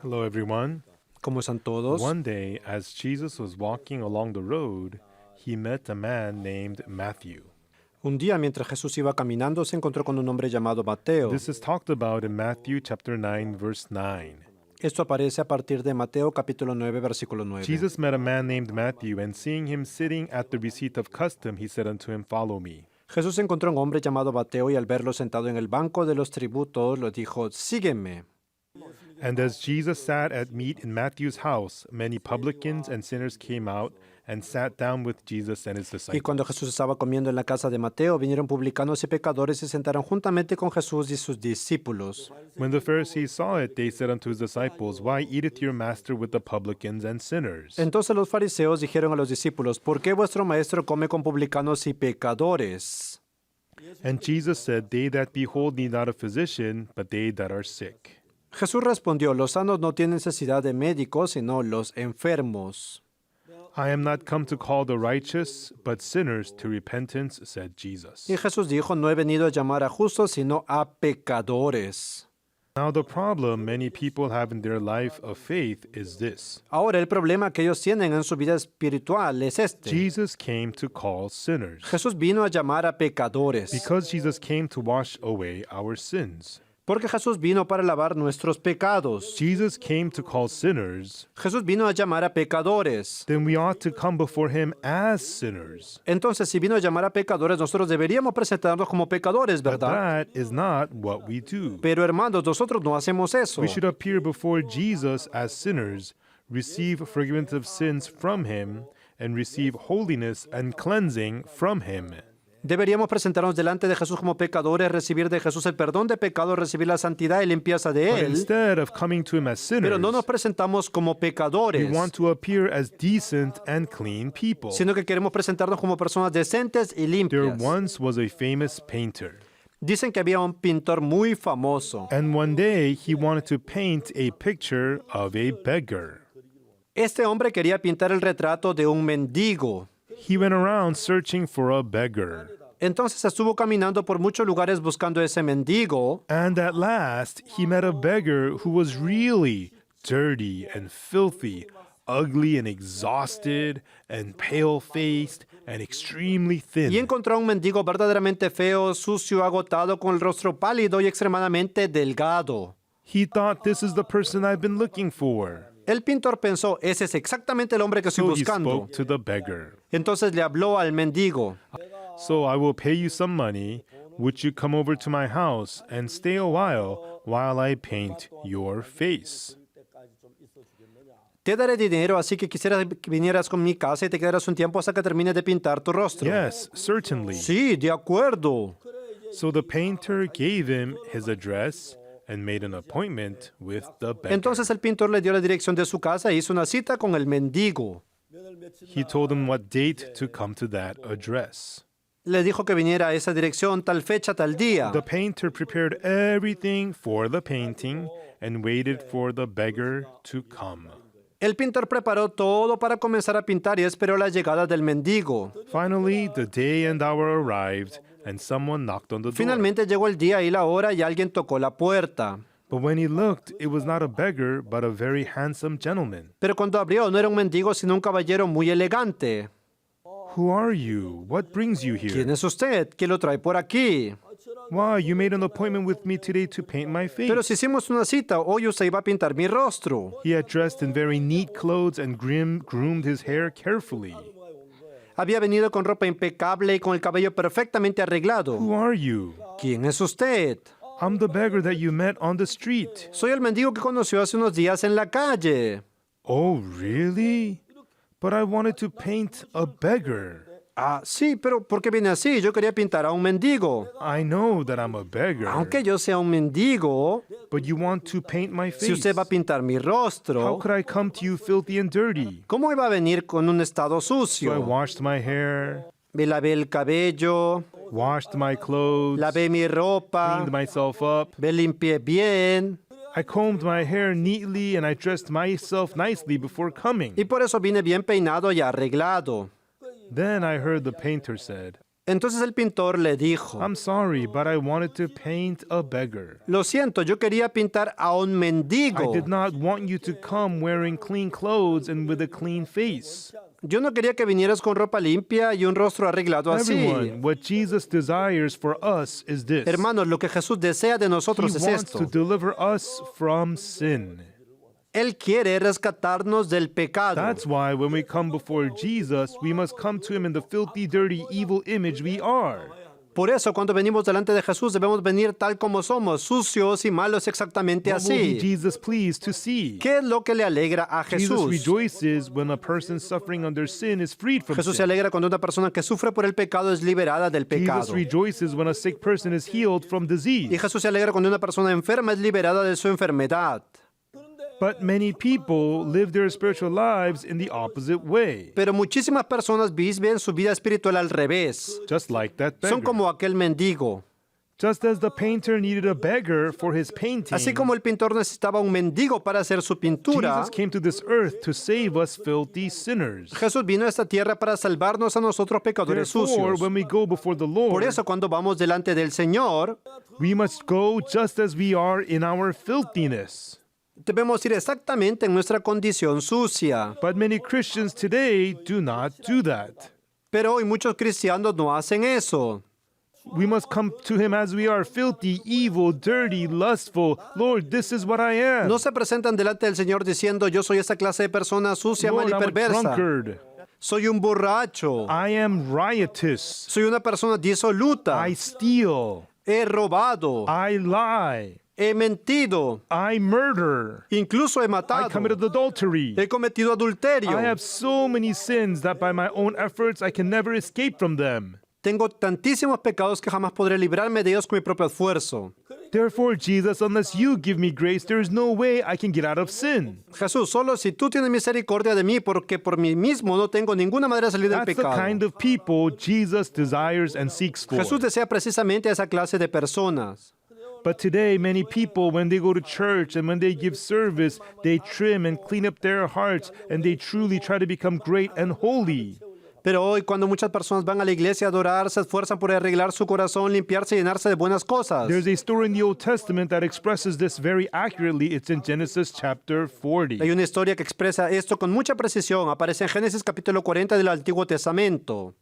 Hello, everyone. ¿Cómo están todos? One day, as Jesus was walking along the road, he met a man named Matthew. Un día, mientras Jesús iba caminando, se encontró con un hombre llamado Mateo. This is talked about in Matthew chapter 9, verse 9. Esto aparece a partir de Mateo capítulo 9, versículo 9. Jesus met a man named Matthew, and seeing him sitting at the receipt of custom, he said unto him, Follow me. Jesús encontró a un hombre llamado Mateo y al verlo sentado en el banco de los tributos, le dijo, sígueme. And as Jesus sat at meat in Matthew's house, many publicans and sinners came out and sat down with Jesus and his Y disciples. cuando Jesús estaba comiendo en la casa de Mateo, vinieron publicanos y pecadores y se sentaron juntamente con Jesús y sus discípulos. When the Pharisees saw it, they said unto his disciples, Why eateth your master with the publicans and sinners? Entonces los fariseos dijeron a los discípulos, ¿por qué vuestro maestro come con publicanos y pecadores? And Jesus said, They that behold need not a physician, but they that are sick. Jesús respondió, los sanos no tienen necesidad de médicos, sino los enfermos. I am not come to call the righteous, but sinners to repentance, said Jesus. Y Jesús dijo, no he venido a llamar a justos, sino a pecadores. Now the problem many people have in their life of faith is this. Ahora, el problema que ellos tienen en su vida espiritual es este. Jesus came to call sinners. Jesús vino a llamar a pecadores. Because Jesus came to wash away our sins. Porque Jesús vino para lavar nuestros pecados. Jesus came to call sinners, Jesús vino a llamar a pecadores. then we ought to come before him as sinners. Entonces, si vino a llamar a pecadores, nosotros deberíamos presentarnos como pecadores, But ¿verdad? that is not what we do. Pero hermanos, nosotros no hacemos eso. We should appear before Jesus as sinners, receive forgiveness of sins from him, and receive holiness and cleansing from him. Deberíamos presentarnos delante de Jesús como pecadores, recibir de Jesús el perdón de pecados, recibir la santidad y limpieza de But Él. instead of coming to him as sinners, Pero no nos presentamos como we pecadores, want to appear as decent and clean people. sino que queremos presentarnos como personas decentes y There limpias. once was a famous painter, Dicen que había un pintor muy famoso. and one day he wanted to paint a picture of a beggar. Este hombre quería pintar el retrato de un mendigo. He went around searching for a beggar, Entonces estuvo caminando por muchos lugares buscando ese mendigo, and at last he met a beggar who was really dirty and filthy, ugly and exhausted, and pale-faced and extremely y thin. encontró a un mendigo verdaderamente feo, sucio, agotado, con el rostro pálido y extremadamente delgado. He thought, this is the person I've been looking for. El pintor pensó, ese es exactamente el hombre que estoy So he buscando. spoke to the beggar. Entonces le habló al mendigo. So I will pay you some money. Would you come over to my house and stay a while I paint your face? Te daré dinero, así que quisiera que vinieras con mi casa y te quedaras un tiempo hasta que termine de pintar tu rostro. Yes, certainly. Sí, de acuerdo. So the painter gave him his address and made an appointment with the beggar. Entonces el pintor le dio la dirección de su casa e hizo una cita con el mendigo. He told him what date to come to that address. Le dijo que viniera a esa dirección, tal fecha, tal día. The painter prepared everything for the painting and waited for the beggar to come. El pintor preparó todo para comenzar a pintar y esperó la llegada del mendigo. Finally, the day and hour arrived, and someone knocked on the door. Finalmente llegó el día y la hora y alguien tocó la puerta. But when he looked, it was not a beggar, but a very handsome gentleman. Pero cuando abrió no era un mendigo, sino un caballero muy elegante. Who are you? What brings you ¿Quién here? es usted? ¿Quién lo trae por aquí? Why, you made an appointment with me today to paint my Pero face. si hicimos una cita, hoy usted iba a pintar mi rostro. He had dressed in very neat clothes and groomed his hair carefully. Había venido con ropa impecable y con el cabello perfectamente arreglado. Who are you? ¿Quién es usted? I'm the beggar that you met on the street. Soy el mendigo que conoció hace unos días en la calle. Oh, really? But I wanted to paint a beggar. Ah, sí, pero ¿por qué viene así? Yo quería pintar a un mendigo. I know that I'm a beggar, Aunque yo sea un mendigo, but you want to paint my si face. usted va a pintar mi How rostro, could I come to you filthy and dirty? ¿cómo iba a venir con un estado So I sucio? washed my hair, Me lavé el cabello, washed my clothes, lavé mi ropa, cleaned myself up. me limpié bien, I combed my hair neatly and I dressed myself nicely before coming. y por eso vine bien peinado y arreglado. Then I heard the painter said, Entonces el pintor le dijo, I'm sorry, but I wanted to paint a beggar. lo siento, yo quería pintar a un I mendigo. did not want you to come wearing clean clothes and with a clean face. Yo no quería que vinieras con ropa limpia y un rostro arreglado así. Everyone, what Jesus desires for us is this. Hermanos, lo que Jesús desea de He nosotros es wants esto. to deliver us from sin. Él quiere rescatarnos del pecado. That's why when we come before Jesus, we must come to him in the filthy, dirty, evil image we are. Por eso, cuando venimos delante de Jesús, debemos venir tal como somos, sucios y malos exactamente What will be así. Jesus pleased to see? ¿Qué es lo que le alegra a Jesus Jesús? rejoices when a person suffering under sin is freed from Jesús se sin. alegra cuando una persona que sufre por el pecado es liberada del Jesus pecado. rejoices when a sick person is healed from Y disease. Jesús se alegra cuando una persona enferma es liberada de su enfermedad. But many people live their spiritual lives in the opposite way, Pero muchísimas personas viven su vida espiritual al revés. just like that Son beggar. como aquel mendigo. Just as the painter needed a beggar for his painting, Así como el pintor necesitaba un mendigo para hacer su pintura, Jesus came to this earth to save us filthy sinners. Jesús vino a esta tierra para salvarnos a nosotros pecadores Therefore, sucios. when we go before the Por Lord, eso cuando vamos delante del Señor, we must go just as we are in our filthiness. debemos ir exactamente en nuestra condición sucia. But many Christians today do not do that. Pero hoy muchos cristianos no hacen eso. We must come to him as we are filthy, evil, dirty, lustful. Lord, this is what I am. No se presentan delante del Señor diciendo, yo soy esa clase de persona sucia, mal Lord, y I'm a perversa. drunkard. Soy un borracho. I am riotous. Soy una persona disoluta. I steal. He robado. I lie. He mentido. I murder. Incluso he I matado. committed adultery. He cometido adulterio. I have so many sins that by my own efforts I can never escape from them. Tengo tantísimos pecados que jamás podré librarme de ellos con mi propio esfuerzo. Therefore, Jesus, unless you give me grace, there is no way I can get out of sin. Jesús, solo si tú tienes misericordia de mí, porque por mí mismo no tengo ninguna manera de salir del That's the pecado. kind of people Jesus desires and seeks for. Jesús desea precisamente a esa clase de personas. But today, many people, when they go to church and when they give service, they trim and clean up their hearts and they truly try to become great and holy. Pero hoy, cuando muchas personas van a la iglesia a adorar, se esfuerzan por arreglar su corazón, limpiarse y llenarse de buenas cosas. There's a story in the Old Testament that expresses this very accurately. It's in Genesis chapter 40. Hay una historia que expresa esto con mucha precisión. Aparece en Génesis capítulo 40 del Antiguo Testamento.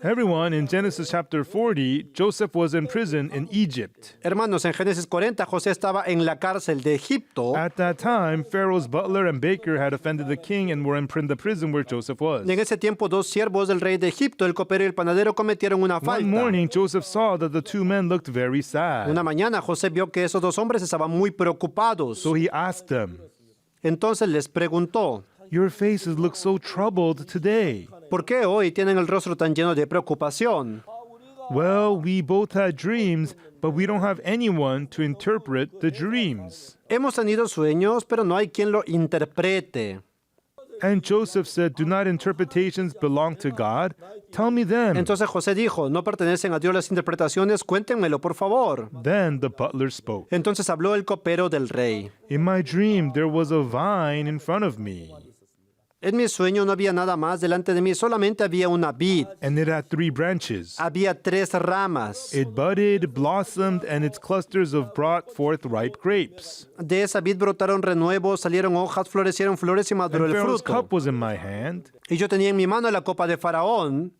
Everyone, in Genesis chapter 40, Joseph was in prison in Egypt. Hermanos, en Génesis 40, José estaba en la cárcel de Egipto. At that time, Pharaoh's butler and baker had offended the king and were in the prison where Joseph was. Y en ese tiempo, dos siervos del rey de Egipto, el copero y el panadero, cometieron una One falta. morning, Joseph saw that the two men looked very sad. Una mañana, José vio que esos dos hombres estaban muy preocupados. So he asked them, Entonces les preguntó, "Your faces look so troubled today." ¿por qué hoy tienen el rostro tan lleno de preocupación? Well, we both had dreams, but we don't have anyone to interpret the dreams. Hemos tenido sueños, pero no hay quien lo interprete. And Joseph said, "Do not interpretations belong to God? Tell me them." Entonces José dijo, ¿no pertenecen a Dios las interpretaciones? Cuéntenmelo, por favor. Then the butler spoke. Entonces habló el copero del rey. In my dream, there was a vine in front of me, En mi sueño no había nada más delante de mí, solamente había una vid. and it had 3 branches. Había 3 ramas. It budded, blossomed, and its clusters of brought forth ripe grapes. De esa vid brotaron renuevos, salieron hojas, florecieron flores y maduró And el Pharaoh's fruto. cup was in my hand. Y yo tenía en mi mano la copa de Faraón.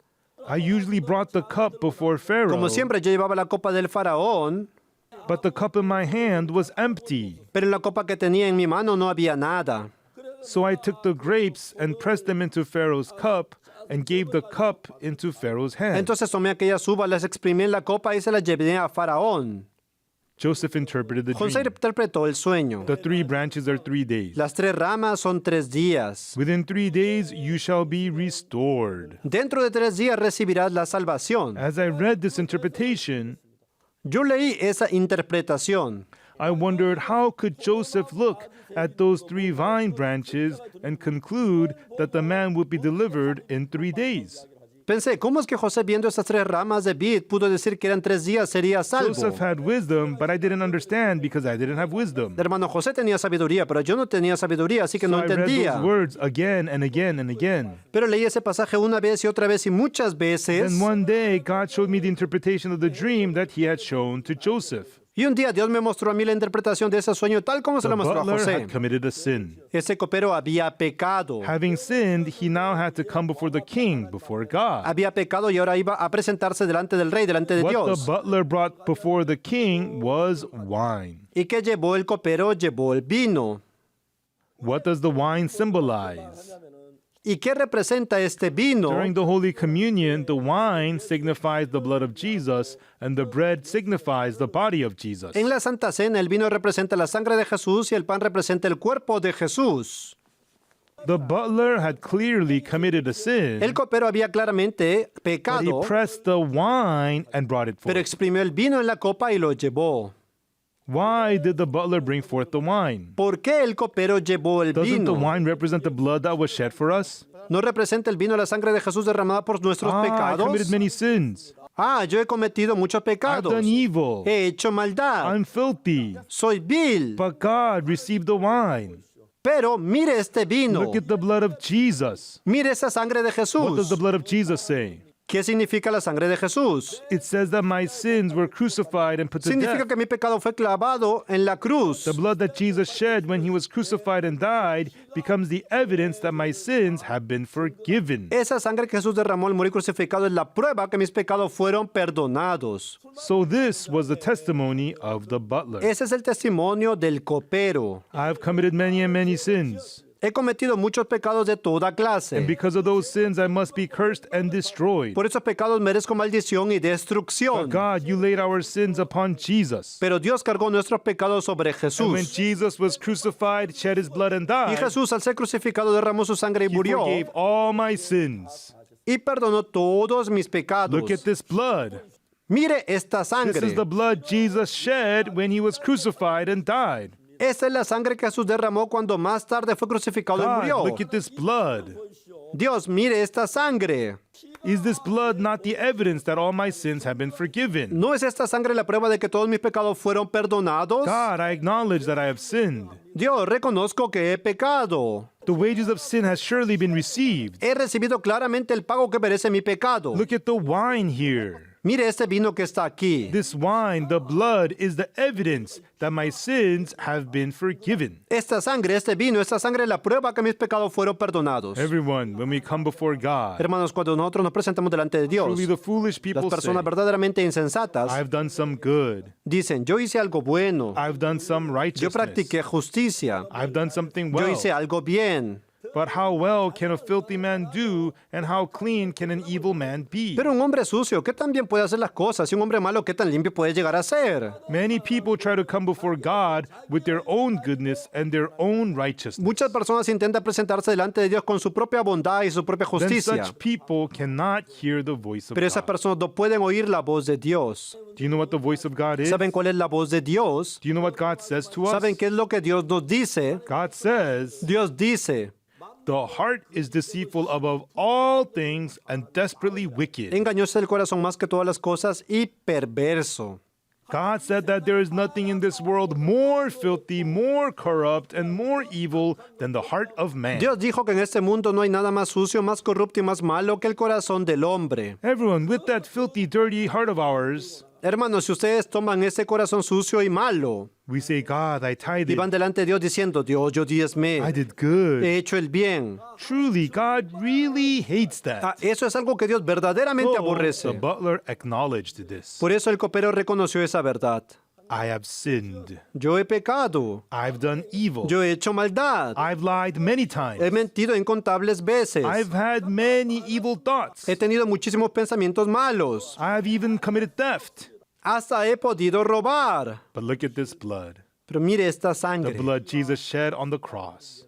I usually brought the cup before Pharaoh, Como siempre, yo llevaba la copa del Faraón, but the cup in my hand was empty. pero en la copa que tenía en mi mano no había nada. So I took the grapes and pressed them into Pharaoh's cup and gave the cup into Pharaoh's hand. Entonces tomé aquellas uvas, las exprimí en la copa y se las llevé a Faraón. Joseph interpreted the José dream. interpretó el sueño. The 3 branches are 3 days. Las 3 ramas son 3 días. Within 3 days you shall be restored. Dentro de 3 días recibirás la salvación. As I read this interpretation, Yo leí esa interpretación. I wondered how could Joseph look at those 3 vine branches and conclude that the man would be delivered in 3 days. Pensé, ¿cómo es que José, viendo estas 3 ramas de vid, pudo decir que eran 3 días sería salvo? Joseph had wisdom, but I didn't understand because I didn't have wisdom. Hermano José tenía sabiduría, pero yo no tenía sabiduría, así que So no I read entendía. those words again and again and again. Pero leí ese pasaje una vez y otra vez y muchas veces. Then one day, God showed me the interpretation of the dream that he had shown to Joseph. Y un día Dios me mostró a mí la interpretación de ese sueño tal como se The lo mostró a butler José. had committed a sin. Ese copero había pecado. Having sinned, he now had to come before the king, before God. Había pecado y ahora iba a presentarse delante del rey, delante de What the Dios. butler brought before the king was wine. ¿Y qué llevó el copero? Llevó el vino. What does the wine symbolize? ¿Y qué representa este vino? During the Holy Communion, the wine signifies the blood of Jesus, and the bread signifies the body of Jesus. En la Santa Cena, el vino representa la sangre de Jesús y el pan representa el cuerpo de Jesús. The butler had clearly committed a sin, El copero había claramente but he pecado, pressed the wine and brought it pero forth. exprimió el vino en la copa y lo llevó. Why did the butler bring forth the wine? ¿Por qué el copero llevó el Doesn't the vino? wine represent the blood that was shed for us? ¿No representa el vino la sangre de Jesús derramada por nuestros I pecados? committed many sins. Yo he cometido muchos I've pecados. done evil. He hecho maldad. I'm filthy. Soy vil. But God received the wine. Pero mire este vino. Look at the blood of Jesus. Mire esa sangre de What does Jesús. the blood of Jesus say? ¿Qué significa la sangre de Jesús? It says that my sins were crucified and put to Significa death. que mi pecado fue clavado en la cruz. The blood that Jesus shed when he was crucified and died becomes the evidence that my sins have been forgiven. Esa sangre que Jesús derramó al morir crucificado es la prueba que mis pecados fueron perdonados. So this was the testimony of the butler. Ese es el testimonio del copero. I've committed many and many sins. He cometido muchos pecados de toda And clase. because of those sins, I must be cursed and destroyed. Por esos pecados merezco maldición y But destrucción. God, you laid our sins upon Jesus. Pero Dios cargó nuestros pecados sobre And when Jesús. Jesus was crucified, shed his blood and Y died, Jesús, al ser crucificado, derramó su sangre y he murió. forgave all my sins. Y perdonó todos mis pecados. Look at this blood. Mire esta This sangre. is the blood Jesus shed when he was crucified and died. Esta es la sangre que Jesús derramó cuando más tarde fue crucificado y God, murió. look at this blood. Dios, mire esta sangre. Is this blood not the evidence that all my sins have been forgiven? ¿No es esta sangre la prueba de que todos mis pecados fueron perdonados? God, I acknowledge that I have sinned. Dios, reconozco que he pecado. The wages of sin has surely been received. He recibido claramente el pago que merece mi pecado. Look at the wine here. Mire este vino que está aquí. This wine, the blood, is the evidence that my sins have been forgiven. Esta sangre, este vino, esta sangre es la prueba que mis pecados fueron perdonados. Everyone, when we come before God, Hermanos, cuando nosotros nos presentamos delante de Dios, truly the foolish las people say, personas verdaderamente insensatas I've done some good. dicen, yo hice algo bueno, I've done some yo righteousness. practiqué justicia, I've done something yo well. hice algo bien. But how well can a filthy man do, and how clean can an evil man be? Pero un hombre sucio, ¿qué tan bien puede hacer las cosas? Y un hombre malo, ¿qué tan limpio puede llegar a ser? Many people try to come before God with their own goodness and their own righteousness. Muchas personas intentan presentarse delante de Dios con su propia bondad y su propia Then justicia. such people cannot hear the voice of Pero esas God. personas no pueden oír la voz de Dios. Do you know what the voice of God is? ¿Saben cuál es la voz de Dios? Do you know what God says to us? ¿Saben qué es lo que Dios nos dice? God says, Dios dice, the heart is deceitful above all things and desperately wicked. engañoso es el corazón más que todas las cosas y perverso. God said that there is nothing in this world more filthy, more corrupt, and more evil than the heart of man. Dios dijo que en este mundo no hay nada más sucio, más corrupto y más malo que el corazón del hombre. Everyone, with that filthy, dirty heart of ours, Hermanos, si ustedes toman ese corazón sucio y malo we say, God, I y tithed, van delante de Dios diciendo, Dios, yo I diezmé, did good. he hecho el bien. Truly, God really hates that. Eso es algo que Dios verdaderamente So, the aborrece. butler acknowledged this. Por eso el copero reconoció esa verdad. I have sinned. Yo he pecado, I've done evil. yo he hecho maldad, I've lied many he times. mentido incontables veces, I've had many evil thoughts. he tenido muchísimos pensamientos malos, I've even committed theft. hasta he podido robar. But look at this blood. Pero mire esta The sangre. blood Jesus shed on the cross.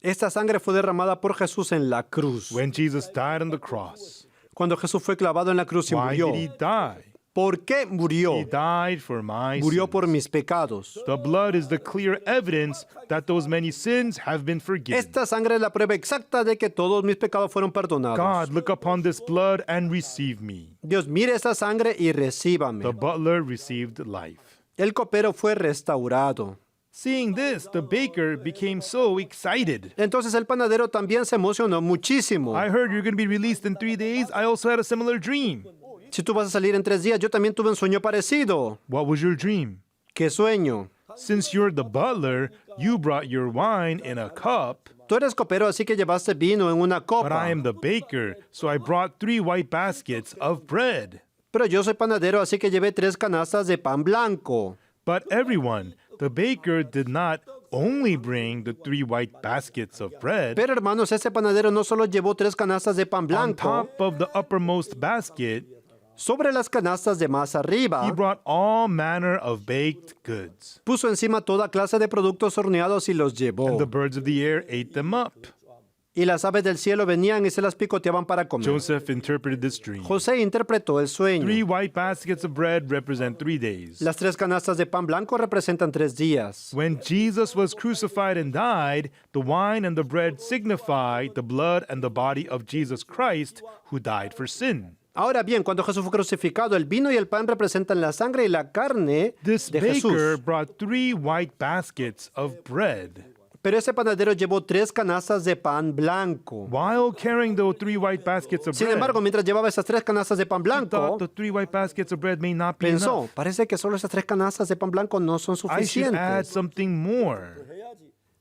Esta sangre fue derramada por Jesús en la cruz. When Jesus died on the cross, Cuando Jesús fue clavado en la cruz y why murió. did he die? ¿Por qué He murió? died for my Murió por sins. mis pecados. The blood is the clear evidence that those many sins have been forgiven. Esta sangre es la prueba exacta de que todos mis pecados fueron perdonados. God, look upon this blood and receive me. Dios, mire esta sangre y The recíbame. butler received life. El copero fue restaurado. Seeing this, the baker became so excited. Entonces el panadero también se emocionó muchísimo. I heard you're going to be released in 3 days. I also had a similar dream. Si tú vas a salir en 3 días, yo también tuve un sueño parecido. What was your dream? ¿Qué sueño? Since you're the butler, you brought your wine in a cup, Tú eres copero, así que llevaste vino en una but copa. I am the baker, so I brought 3 white baskets of bread. Pero yo soy panadero, así que llevé 3 canastas de pan blanco. But everyone, the baker did not only bring the 3 white baskets of bread. Pero hermanos, ese panadero no solo llevó 3 canastas de pan On blanco, top of the uppermost basket, sobre las canastas de más he arriba, brought all manner of baked goods. puso encima toda clase de productos horneados y los llevó. And the birds of the air ate them up. Y las aves del cielo venían y se las picoteaban para comer. Joseph interpreted this dream. José interpretó el 3 sueño. white baskets of bread represent 3 days. Las 3 canastas de pan blanco representan 3 días. When Jesus was crucified and died, the wine and the bread signify the blood and the body of Jesus Christ, who died for sin. Ahora bien, cuando Jesús fue crucificado, el vino y el pan representan la sangre y la carne This de baker Jesús. brought 3 white baskets of bread. Pero ese panadero llevó 3 canastas de pan blanco. While carrying the 3 white baskets of Sin bread, embargo, mientras llevaba esas 3 canastas de pan he thought blanco, the 3 white baskets of bread may not be pensó, enough. parece que solo esas 3 canastas de pan blanco no son I should add suficientes. something more.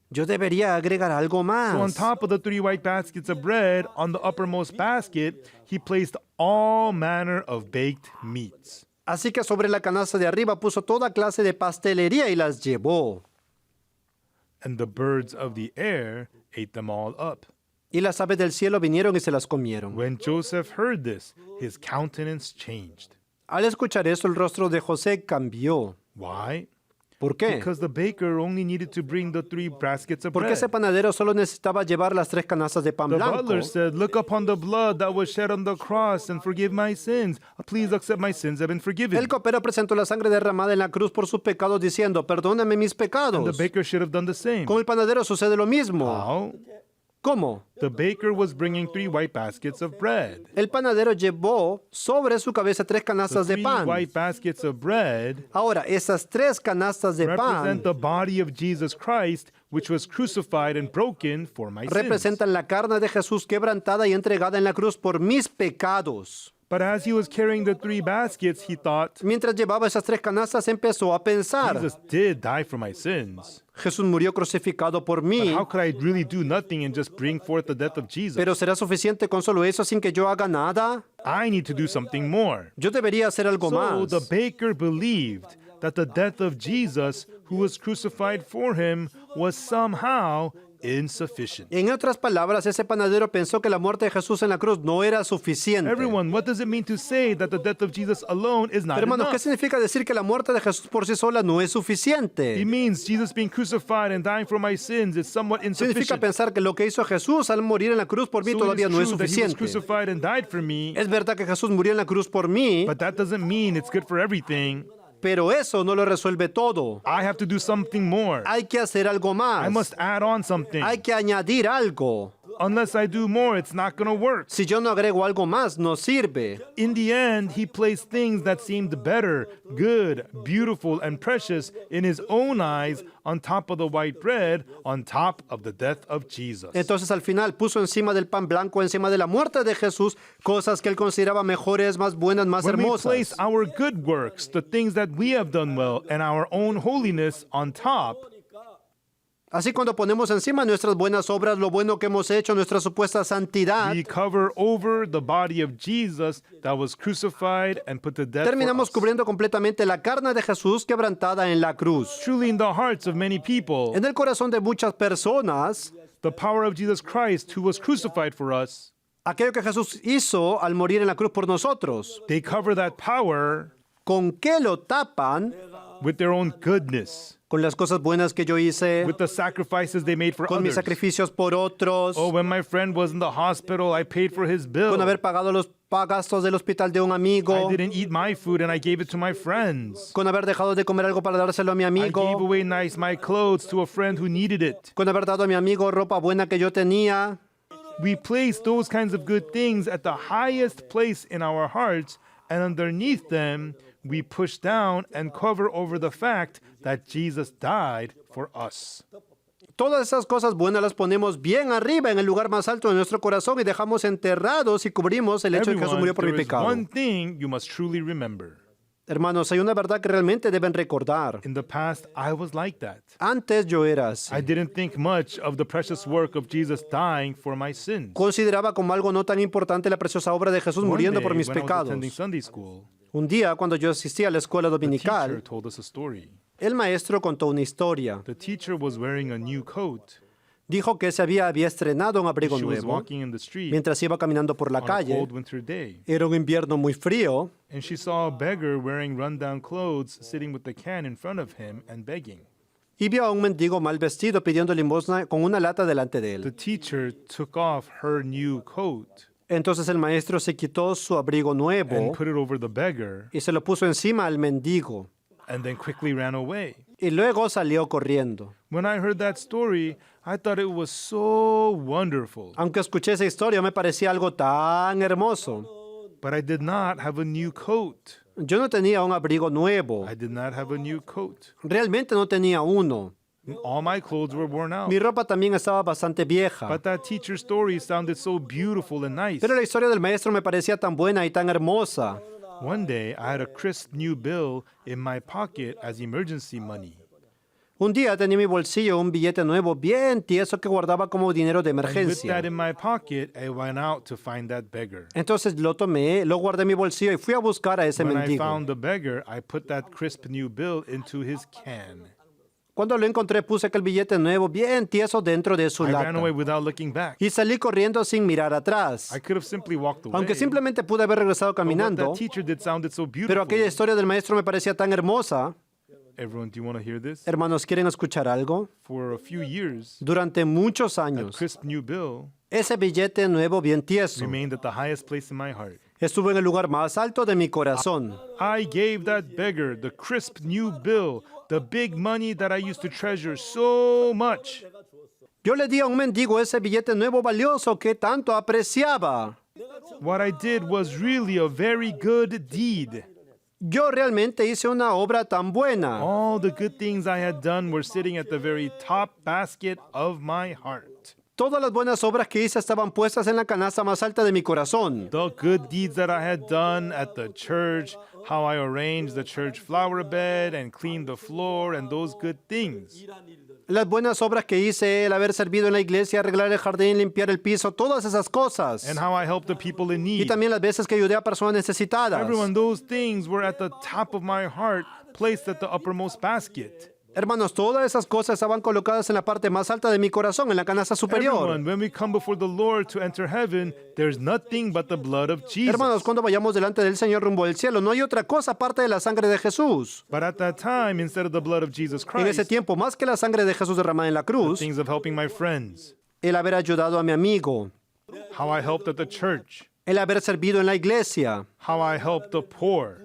Yo debería agregar algo So on más. top of the 3 white baskets of bread, on the uppermost basket, he placed all manner of baked meats. Así que sobre la canasta de arriba puso toda clase de pastelería y las llevó. And the birds of the air ate them all up. Y las aves del cielo vinieron y se las comieron. When Joseph heard this, his countenance changed. Al escuchar eso, el rostro de José cambió. Why? ¿Por qué? Because the baker only needed to bring the 3 baskets of Porque bread. ese panadero solo necesitaba llevar las 3 canastas de pan The blanco. butler said, "Look upon the blood that was shed on the cross and forgive my sins. Please accept my sins have been forgiven." El copero presentó la sangre derramada en la cruz por sus pecados diciendo, perdóname mis And the pecados. baker should have done the same. Con el panadero sucede lo mismo. How? ¿Cómo? The baker was bringing 3 white baskets of bread. El panadero llevó sobre su cabeza 3 The canastas de 3 pan. white baskets of bread Ahora, esas 3 canastas de pan represent the body of Jesus Christ, which was crucified and broken for my sins. representan la carne de Jesús quebrantada y entregada en la cruz por mis pecados. But as he was carrying the 3 baskets, he thought, Mientras llevaba esas 3 canastas, empezó a pensar, Jesus did die for my sins. Jesús murió crucificado por But mí, how could I really do nothing and just bring forth the death of Jesus? pero ¿será suficiente con solo eso sin que yo haga nada? I need to do something more. Yo debería hacer algo So más. the baker believed that the death of Jesus, who was crucified for him, was somehow insufficient. En otras palabras, ese panadero pensó que la muerte de Jesús en la cruz no era suficiente. Everyone, what does it mean to say that the death of Jesus alone is not Hermanos, ¿qué enough? significa decir que la muerte de Jesús por sí sola no es It suficiente? means Jesus being crucified and dying for my sins is somewhat Significa insufficient. pensar que lo que hizo Jesús al morir en la cruz por mí So todavía it no is es true that he was suficiente. crucified and died for me, Es verdad que Jesús murió en la cruz por mí, but that doesn't mean it's good for everything. pero eso no lo resuelve todo. I have to do something more. Hay que hacer algo I más. must add on something. Hay que añadir algo. Unless I do more, it's not going to work. Si yo no agrego algo más, no sirve. In the end, he placed things that seemed better, good, beautiful, and precious in his own eyes on top of the white bread, on top of the death of Jesus. Entonces al final puso encima del pan blanco, encima de la muerte de Jesús, cosas que él consideraba mejores, más buenas, más When we place hermosas. our good works, the things that we have done well, and our own holiness on top, Así cuando ponemos encima nuestras buenas obras, lo bueno que hemos hecho, nuestra supuesta santidad, we cover over the body of Jesus that was crucified and put to death for terminamos us. cubriendo completamente la carne de Jesús quebrantada en la cruz. Truly in the hearts of many people, En el corazón de muchas personas, the power of Jesus Christ, who was crucified for us, aquello que Jesús hizo al morir en la cruz por nosotros, they cover that power ¿con qué lo tapan? with their own goodness. con las cosas buenas que yo hice, with the sacrifices they made for con mis others. sacrificios por otros, Oh, when my friend was in the hospital, I paid for his bill. con haber pagado los gastos del hospital de un I amigo, didn't eat my food and I gave it to my friends. con haber dejado de comer algo para dárselo a mi I gave amigo, away my clothes to a friend who needed it. con haber dado a mi amigo ropa buena que yo tenía. We place those kinds of good things at the highest place in our hearts, and underneath them, we push down and cover over the fact that Jesus died for us. Todas esas cosas buenas las ponemos bien arriba en el lugar más alto de nuestro corazón y dejamos enterrados y cubrimos el hecho de que Jesús murió por mi there is pecado. one thing you must truly remember. Hermanos, hay una verdad que realmente deben recordar. In the past, I was like that. Antes yo era así. I didn't think much of the precious work of Jesus dying for my sins. Consideraba como algo no tan importante la preciosa obra de Jesús One muriendo day, por mis when I was pecados. attending Sunday school, Un día, cuando yo asistía a la escuela the teacher dominical, told us a story. el maestro contó una historia. The teacher was wearing a new coat. Dijo que se había estrenado un abrigo She was nuevo walking in the street mientras iba caminando por la on a calle. cold winter day, Era un invierno muy frío and she saw a beggar wearing rundown clothes sitting with the can in front of him and begging. y vio a un mendigo mal vestido pidiendo limosna con una lata delante de The él. teacher took off her new coat Entonces el maestro se quitó su abrigo nuevo and put it over the beggar y se lo puso encima al mendigo. and then quickly ran away. Y luego salió corriendo. When I heard that story, I thought it was so wonderful, Aunque escuché esa historia, me parecía algo tan hermoso. but I did not have a new coat. Yo no tenía un abrigo nuevo. I did not have a new coat. Realmente no tenía uno. All my clothes were worn out. Mi ropa también estaba bastante vieja. But that teacher's story sounded so beautiful and nice. Pero la historia del maestro me parecía tan buena y tan hermosa. One day, I had a crisp new bill in my pocket as emergency money. Un día tenía en mi bolsillo un billete nuevo bien tieso que guardaba como dinero de And with that emergencia. in my pocket, I went out to find that beggar. Entonces lo tomé, lo guardé en mi bolsillo y fui a buscar a ese When I mendigo. found the beggar, I put that crisp new bill into his can. Cuando lo encontré puse aquel billete nuevo bien tieso dentro de su I ran away lata. without looking back. Y salí corriendo sin mirar atrás. I could have simply walked away. Aunque simplemente pude haber regresado But what caminando, that teacher did sounded so pero beautiful. aquella historia del maestro me parecía tan hermosa. Everyone, do you want to hear this? Hermanos, ¿quieren escuchar algo? For a few years, Durante muchos that años, crisp new bill ese billete nuevo bien tieso remained at the highest place in my heart. estuvo en el lugar más alto de mi corazón. I gave that beggar the crisp new bill, the big money that I used to treasure so much. Yo le di a un mendigo ese billete nuevo valioso que tanto apreciaba. What I did was really a very good deed. Yo realmente hice una obra tan buena. All the good things I had done were sitting at the very top basket of my heart. Todas las buenas obras que hice estaban puestas en la canasta más alta de mi corazón. The good deeds that I had done at the church, how I arranged the church flower bed and cleaned the floor, and those good things. Las buenas obras que hice, el haber servido en la iglesia, arreglar el jardín, limpiar el piso, todas esas cosas. And how I helped the people in Y need. también las veces que ayudé a personas necesitadas. Everyone, those things were at the top of my heart, placed at the uppermost basket. Hermanos, todas esas cosas estaban colocadas en la parte más alta de mi corazón, en la canasta superior. Everyone, when we come before the Lord to enter heaven, there's nothing but the blood of Jesus. Hermanos, cuando vayamos delante del Señor rumbo al cielo, no hay otra cosa aparte de la sangre de Jesús. But at that time, instead of the blood of Jesus En ese Christ, tiempo, más que la sangre de Jesús derramada en la cruz, things of helping my friends, el haber ayudado a mi amigo, how I helped at the church, el haber servido en la iglesia, how I helped the poor.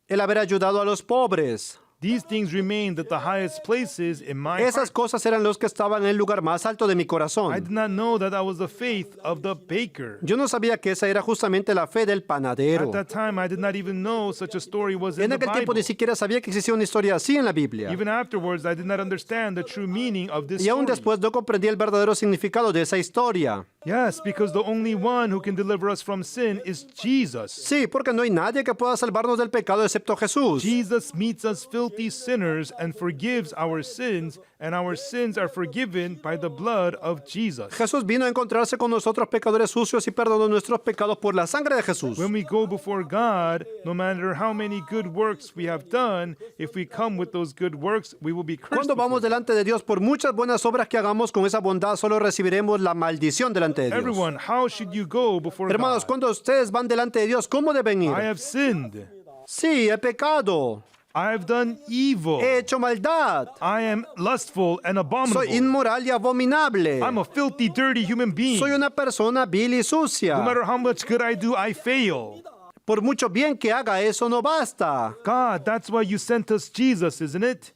el haber ayudado a los pobres. These things remained at the highest places in my Esas heart. cosas eran los que estaban en el lugar más alto de mi I corazón. did not know that was the faith of the baker. Yo no sabía que esa era justamente la fe del panadero. At that time, I did not even know such a story was in En the aquel tiempo Bible. ni siquiera sabía que existía una historia así en la Biblia. Even afterwards, I did not understand the true meaning of this Y aún story. después no comprendí el verdadero significado de esa historia. Yes, because the only one who can deliver us from sin is Jesus. Sí, porque no hay nadie que pueda salvarnos del pecado excepto Jesús. Jesus meets us filthy sinners and forgives our sins, and our sins are forgiven by the blood of Jesus. Jesús vino a encontrarse con nosotros pecadores sucios y perdonó nuestros pecados por la sangre de Jesús. When we go before God, no matter how many good works we have done, if we come with those good works, we will be cursed. Cuando vamos before delante de Dios, por muchas buenas obras que hagamos con esa bondad, solo recibiremos la maldición delante de God. Dios. Everyone, how should you go before Hermanos, God? cuando ustedes van delante de Dios, ¿cómo deben I ir? have sinned. Sí, he pecado. I've done evil. He hecho maldad. I am lustful and Soy abominable. inmoral y abominable. I'm a filthy, dirty human being. Soy una persona vil y sucia. No matter how much good I do, I fail. Por mucho bien que haga, eso no basta. God, that's why you sent us Jesus, isn't it?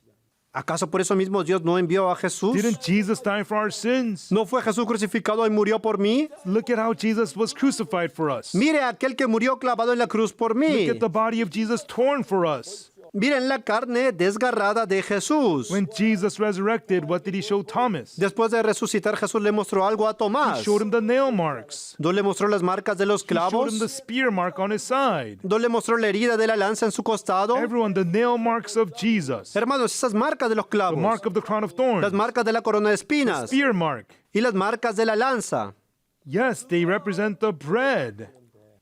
¿Acaso por eso mismo Dios no envió a Jesús? Didn't Jesus die for our sins? ¿No fue Jesús crucificado y murió por mí? Look at how Jesus was crucified for us. Mire a aquel que murió clavado en la cruz por mí. Look at the body of Jesus torn for us. Miren la carne desgarrada de Jesús. When Jesus resurrected, what did he show Thomas? Después de resucitar, Jesús le mostró algo a He Tomás. showed him the nail marks. ¿No le mostró las marcas de los He showed him the clavos? spear mark on his side. ¿No le mostró la herida de la lanza en su costado? Everyone, the nail marks of Jesus. Hermanos, esas marcas de los The clavos, mark of the crown of las thorns. marcas de la corona de espinas Spear mark. y las marcas de la lanza. Yes, they represent the bread.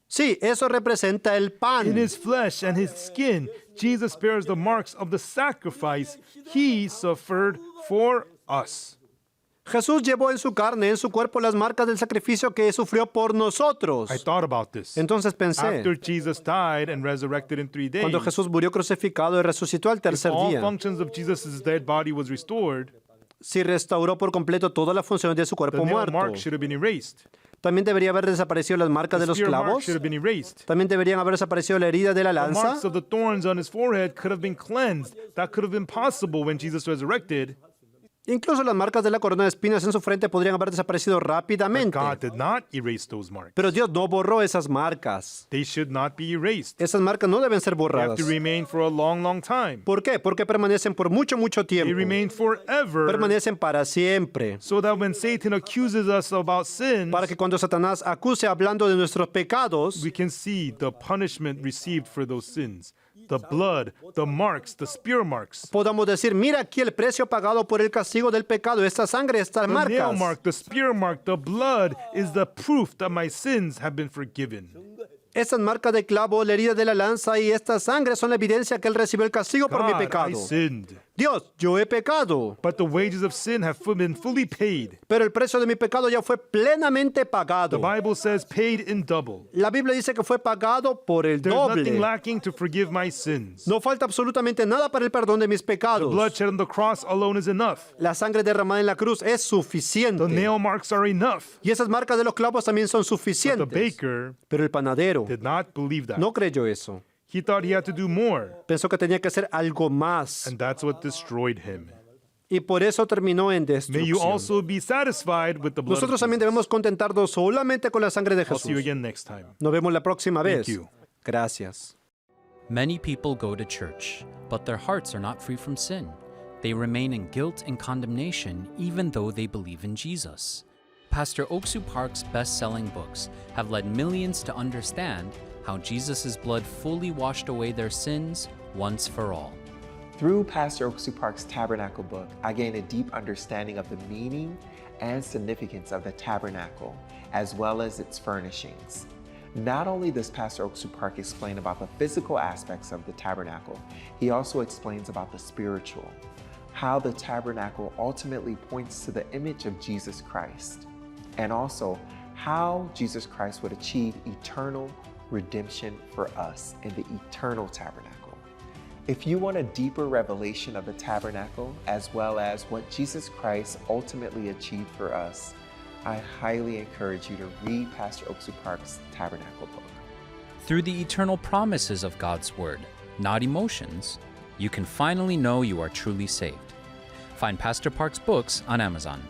Sí, eso representa el pan. In his flesh and his skin, Jesus bears the marks of the sacrifice he suffered for us. Jesús llevó en su carne, en su cuerpo, las marcas del sacrificio que sufrió por nosotros. I thought about this. Entonces pensé, After Jesus died and resurrected in 3 days, cuando Jesús murió crucificado y resucitó al tercer all día, functions of Jesus' dead body was restored, si restauró por completo todas las funciones de su the cuerpo nail muerto, mark should have been erased. también debería haber desaparecido las marcas de The los spear mark clavos, should have been erased. también deberían haber desaparecido la herida de la The lanza, marks of the thorns on his forehead could have been cleansed. That could have been possible when Jesus resurrected. incluso las marcas de la corona de espinas en su frente podrían haber desaparecido rápidamente. God did not erase those marks. Pero Dios no borró esas marcas. They should not be erased. Esas marcas no deben ser They have borradas. to remain for a long, long time. ¿Por qué? Porque permanecen por mucho, mucho They tiempo. remain forever, Permanecen para siempre. so that when Satan accuses us about sin, Para que cuando Satanás acuse hablando de nuestros pecados, we can see the punishment received for those sins. The blood, the marks, the spear marks. podamos decir, mira aquí el precio pagado por el castigo del pecado. Esta sangre, estas The nail marcas. mark, the spear mark, the blood is the proof that my sins have been forgiven. Estas marcas de clavo, la herida de la lanza y esta sangre son la evidencia que Él recibió el castigo por mi God, I pecado. sinned, Dios, yo he pecado, but the wages of sin have been fully paid. pero el precio de mi pecado ya fue plenamente The pagado. Bible says paid in double. La Biblia dice que fue pagado por el There's nothing doble. lacking to forgive my sins. No falta absolutamente nada para el perdón de mis The pecados. blood shed on the cross alone is enough. La sangre derramada en la cruz es The suficiente. nail marks are enough. Y esas marcas de los clavos también son But the suficientes. baker Pero el panadero did not believe that. no creyó eso. He thought he had to do more, Pensó que tenía que hacer algo más. and that's what destroyed him. Y por eso terminó en May you destrucción. also be satisfied with the blood of Nosotros también Jesus. debemos contentarnos solamente con la sangre de I'll see you Jesús. again next time. Nos vemos la próxima vez. you. Gracias. Many people go to church, but their hearts are not free from sin. They remain in guilt and condemnation even though they believe in Jesus. Pastor Oksu Park's best-selling books have led millions to understand how Jesus' blood fully washed away their sins once for all. Through Pastor Oksu Park's Tabernacle book, I gained a deep understanding of the meaning and significance of the tabernacle, as well as its furnishings. Not only does Pastor Oksu Park explain about the physical aspects of the tabernacle, he also explains about the spiritual, how the tabernacle ultimately points to the image of Jesus Christ, and also how Jesus Christ would achieve eternal redemption for us in the eternal tabernacle. If you want a deeper revelation of the tabernacle, as well as what Jesus Christ ultimately achieved for us, I highly encourage you to read Pastor Oksu Park's Tabernacle book. Through the eternal promises of God's Word, not emotions, you can finally know you are truly saved. Find Pastor Park's books on Amazon.